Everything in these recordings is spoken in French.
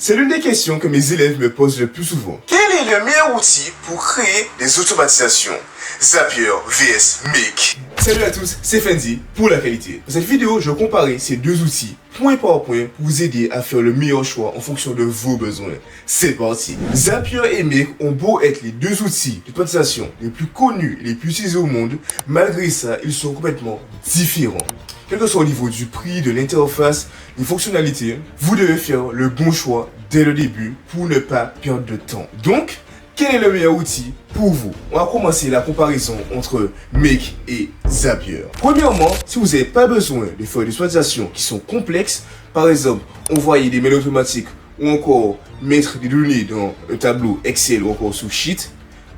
C'est l'une des questions que mes élèves me posent le plus souvent. Quel est le meilleur outil pour créer des automatisations? Zapier vs Make. Salut à tous, c'est Fendi pour la qualité. Dans cette vidéo, je vais comparer ces deux outils point par point pour vous aider à faire le meilleur choix en fonction de vos besoins. C'est parti. Zapier et Make ont beau être les deux outils d'automatisation les plus connus et les plus utilisés au monde, malgré ça, ils sont complètement différents. Quel que soit au niveau du prix, de l'interface, des fonctionnalités, vous devez faire le bon choix dès le début pour ne pas perdre de temps. Donc, quel est le meilleur outil pour vous? On va commencer la comparaison entre Make et Zapier. Premièrement, si vous n'avez pas besoin de faire des automatisations qui sont complexes, par exemple, envoyer des mails automatiques ou encore mettre des données dans un tableau Excel ou encore sous Sheet,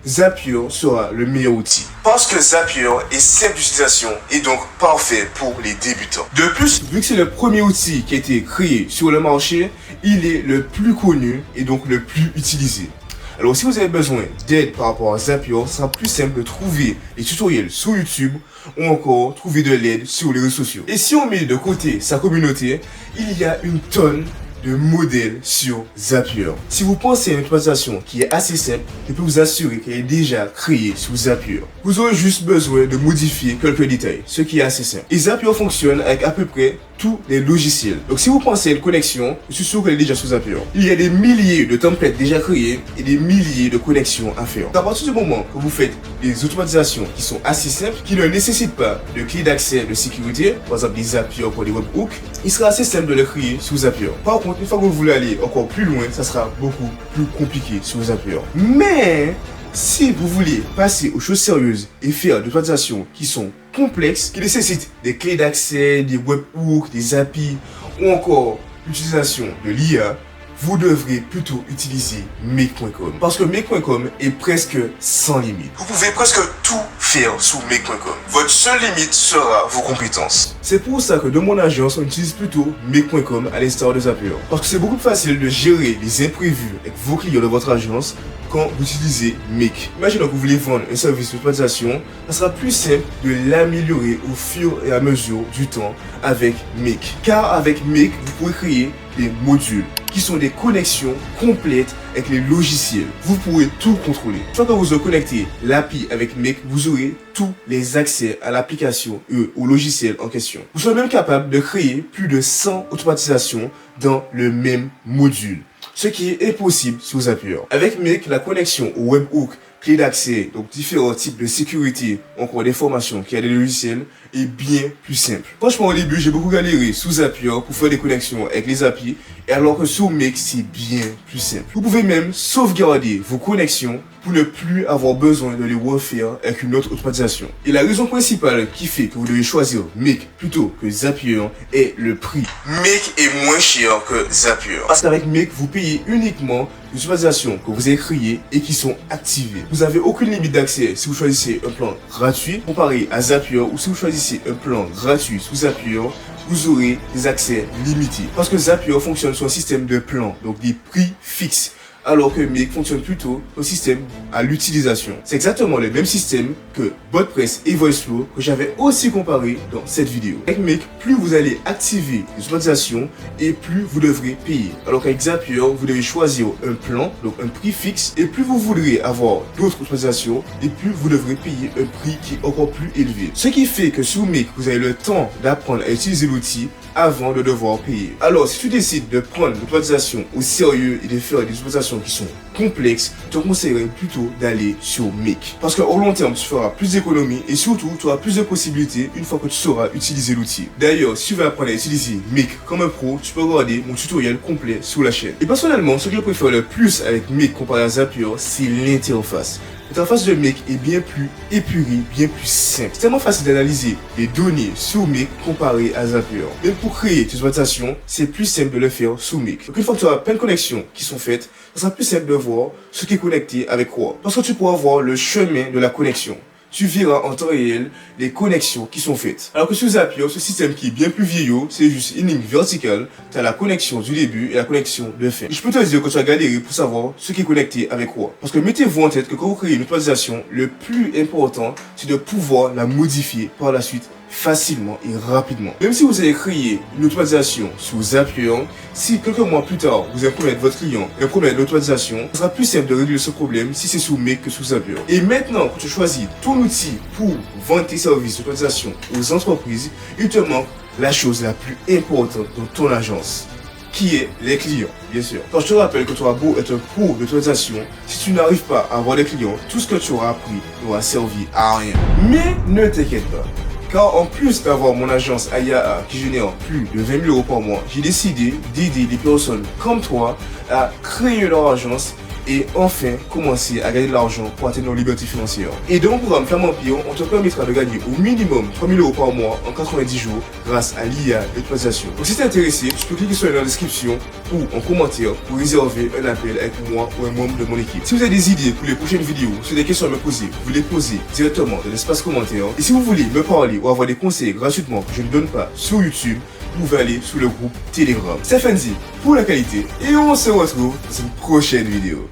Zapier sera le meilleur outil. Parce que Zapier est simple d'utilisation et donc parfait pour les débutants. De plus, vu que c'est le premier outil qui a été créé sur le marché, il est le plus connu et donc le plus utilisé. Alors si vous avez besoin d'aide par rapport à Zapier, ce sera plus simple de trouver des tutoriels sur YouTube ou encore trouver de l'aide sur les réseaux sociaux. Et si on met de côté sa communauté, il y a une tonne de modèles sur Zapier. Si vous pensez à une automatisation qui est assez simple, je peux vous assurer qu'elle est déjà créée sur Zapier. Vous aurez juste besoin de modifier quelques détails, ce qui est assez simple. Et Zapier fonctionne avec à peu près tous les logiciels. Donc si vous pensez à une connexion, je suis sûr qu'elle est déjà sur Zapier. Il y a des milliers de templates déjà créés et des milliers de connexions à faire. À partir du moment que vous faites des automatisations qui sont assez simples, qui ne nécessitent pas de clé d'accès de sécurité, par exemple des Zapier pour des webhooks, il sera assez simple de les créer sur Zapier. Par contre, une fois que vous voulez aller encore plus loin, ça sera beaucoup plus compliqué sur Zapier. Mais si vous voulez passer aux choses sérieuses et faire des automatisations qui sont complexes, qui nécessitent des clés d'accès, des webhooks, des API ou encore l'utilisation de l'IA, vous devrez plutôt utiliser Make.com. Parce que Make.com est presque sans limite. Vous pouvez presque tout faire sous Make.com. Votre seule limite sera vos compétences. C'est pour ça que dans mon agence, on utilise plutôt Make.com à l'instar de Zapier. Parce que c'est beaucoup plus facile de gérer les imprévus avec vos clients de votre agence quand vous utilisez Make. Imaginons que vous voulez vendre un service d'automatisation, ça sera plus simple de l'améliorer au fur et à mesure du temps avec Make. Car avec Make, vous pouvez créer des modules qui sont des connexions complètes avec les logiciels. Vous pourrez tout contrôler. Une fois que vous aurez connecté l'API avec Make, vous aurez tous les accès à l'application et au logiciel en question. Vous serez même capable de créer plus de 100 automatisations dans le même module, ce qui est impossible sur Zapier. Avec Make, la connexion au webhook, clé d'accès, donc différents types de sécurité, encore des formations qui a des logiciels, est bien plus simple. Franchement, au début, j'ai beaucoup galéré sous Zapier pour faire des connexions avec les API, et alors que sur Make, c'est bien plus simple. Vous pouvez même sauvegarder vos connexions pour ne plus avoir besoin de les refaire avec une autre automatisation. Et la raison principale qui fait que vous devez choisir Make plutôt que Zapier est le prix. Make est moins cher que Zapier. Parce qu'avec Make, vous payez uniquement les automatisations que vous avez créées et qui sont activées. Vous n'avez aucune limite d'accès si vous choisissez un plan gratuit comparé à Zapier, ou si vous choisissez un plan gratuit sous Zapier, vous aurez des accès limités. Parce que Zapier fonctionne sur un système de plans, donc des prix fixes, alors que Make fonctionne plutôt au système à l'utilisation. C'est exactement le même système que BotPress et VoiceFlow que j'avais aussi comparé dans cette vidéo. Avec Make, plus vous allez activer les automatisations et plus vous devrez payer. Alors qu'avec Zapier, vous devez choisir un plan, donc un prix fixe, et plus vous voudrez avoir d'autres automatisations et plus vous devrez payer un prix qui est encore plus élevé. Ce qui fait que sur Make, vous avez le temps d'apprendre à utiliser l'outil avant de devoir payer. Alors, si tu décides de prendre l'automatisation au sérieux et de faire des automatisations qui sont complexes, je te conseillerais plutôt d'aller sur Make. Parce qu'au long terme, tu feras plus d'économies et surtout, tu auras plus de possibilités une fois que tu sauras utiliser l'outil. D'ailleurs, si tu veux apprendre à utiliser Make comme un pro, tu peux regarder mon tutoriel complet sur la chaîne. Et personnellement, ce que je préfère le plus avec Make comparé à Zapier, c'est l'interface. L'interface de Make est bien plus épurée, bien plus simple. C'est tellement facile d'analyser les données sur Make comparé à Zapier. Même pour créer tes automatisations, c'est plus simple de le faire sous Make. Donc une fois que tu as plein de connexions qui sont faites, ça sera plus simple de voir ce qui est connecté avec quoi. Parce que tu pourras voir le chemin de la connexion. Tu verras en temps réel les connexions qui sont faites. Alors que sur Zapier, ce système qui est bien plus vieillot, c'est juste une ligne verticale, tu as la connexion du début et la connexion de fin. Et je peux te dire que tu as galéré pour savoir ce qui est connecté avec quoi. Parce que mettez-vous en tête que quand vous créez une automatisation, le plus important, c'est de pouvoir la modifier par la suite facilement et rapidement. Même si vous allez créer une automatisation sous Zapier, si quelques mois plus tard, vous allez promettre votre client un problème d'automatisation, ce sera plus simple de régler ce problème si c'est sous Make que sous Zapier. Et maintenant que tu choisis ton outil pour vendre tes services d'automatisation aux entreprises, il te manque la chose la plus importante dans ton agence, qui est les clients, bien sûr. Quand je te rappelle que tu auras beau être un pro d'automatisation, si tu n'arrives pas à avoir des clients, tout ce que tu auras appris n'aura servi à rien. Mais ne t'inquiète pas, car en plus d'avoir mon agence AIAA qui génère plus de 20 000 € par mois, j'ai décidé d'aider les personnes comme toi à créer leur agence et enfin commencer à gagner de l'argent pour atteindre leur liberté financière. Et dans mon programme Flamme Empire, on te permettra de gagner au minimum 3 000 € par mois en 90 jours grâce à l'IA d'automatisation. Donc si tu es intéressé, tu peux cliquer sur le lien dans la description ou en commentaire pour réserver un appel avec moi ou un membre de mon équipe. Si vous avez des idées pour les prochaines vidéos, si vous avez des questions à me poser, vous les posez directement dans l'espace commentaire. Et si vous voulez me parler ou avoir des conseils gratuitement que je ne donne pas sur YouTube, vous pouvez aller sur le groupe Telegram. C'est Fenzi pour la qualité et on se retrouve dans une prochaine vidéo.